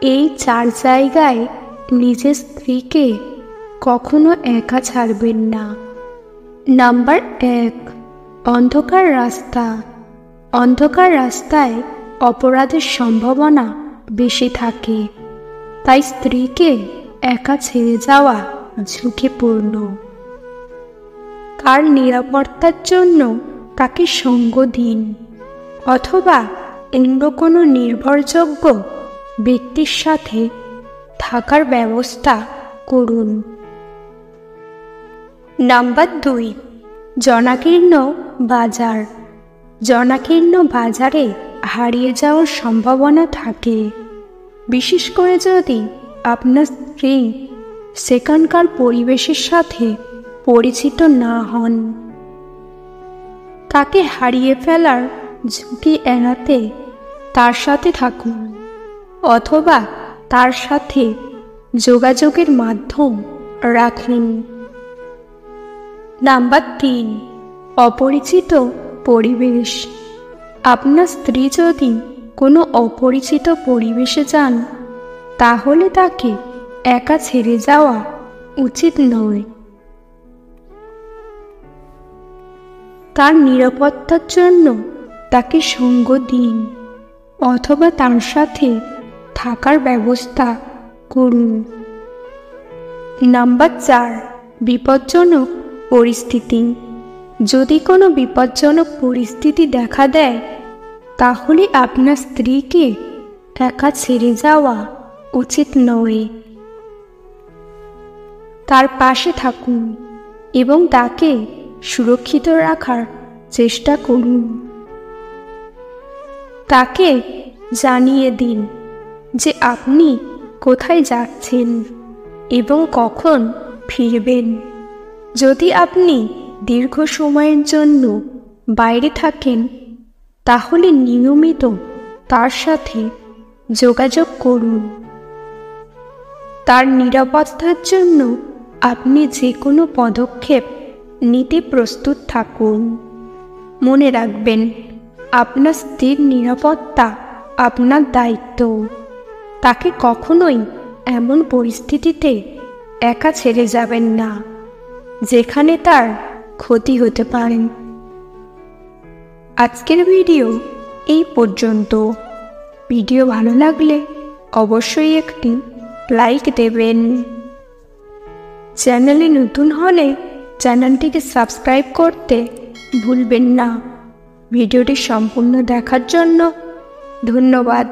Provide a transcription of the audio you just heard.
এই 4 জায়গায় নিজের স্ত্রীকে কখনো একা ছাড়বেন না। নাম্বার 1, অন্ধকার রাস্তা। অন্ধকার রাস্তায় অপরাধের সম্ভাবনা বেশি থাকে, তাই স্ত্রীকে একা ছেড়ে যাওয়া ঝুঁকিপূর্ণ। কার নিরাপত্তার জন্য তাকে সঙ্গ দিন, অথবা অন্য কোনো নির্ভরযোগ্য ব্যক্তির সাথে থাকার ব্যবস্থা করুন। নাম্বার 2, জনাকীর্ণ বাজার। জনাকীর্ণ বাজারে হারিয়ে যাওয়ার সম্ভাবনা থাকে, বিশেষ করে যদি আপনার স্ত্রী সেখানকার পরিবেশের সাথে পরিচিত না হন। তাকে হারিয়ে ফেলার ঝুঁকি এড়াতে তার সাথে থাকুন, অথবা তার সাথে যোগাযোগের মাধ্যম রাখুন। নাম্বার 3, অপরিচিত পরিবেশ। আপনার স্ত্রী যদি কোনো অপরিচিত পরিবেশে যান, তাহলে তাকে একা ছেড়ে যাওয়া উচিত নয়। তার নিরাপত্তার জন্য তাকে সঙ্গ দিন, অথবা তার সাথে থাকার ব্যবস্থা করুন। নাম্বার 4, বিপজ্জনক পরিস্থিতি। যদি কোনো বিপজ্জনক পরিস্থিতি দেখা দেয়, তাহলে আপনার স্ত্রীকে একা ছেড়ে যাওয়া উচিত নয়। তার পাশে থাকুন এবং তাকে সুরক্ষিত রাখার চেষ্টা করুন। তাকে জানিয়ে দিন যে আপনি কোথায় যাচ্ছেন এবং কখন ফিরবেন। যদি আপনি দীর্ঘ সময়ের জন্য বাইরে থাকেন, তাহলে নিয়মিত তার সাথে যোগাযোগ করুন। তার নিরাপত্তার জন্য আপনি যে কোনো পদক্ষেপ নিতে প্রস্তুত থাকুন। মনে রাখবেন, আপনার স্ত্রীর নিরাপত্তা আপনার দায়িত্ব। তাকে কখনোই এমন পরিস্থিতিতে একা ছেড়ে যাবেন না যেখানে তার ক্ষতি হতে পারে। আজকের ভিডিও এই পর্যন্ত। ভিডিও ভালো লাগলে অবশ্যই একটি লাইক দেবেন। চ্যানেলে নতুন হলে চ্যানেলটিকে সাবস্ক্রাইব করতে ভুলবেন না। ভিডিওটি সম্পূর্ণ দেখার জন্য ধন্যবাদ।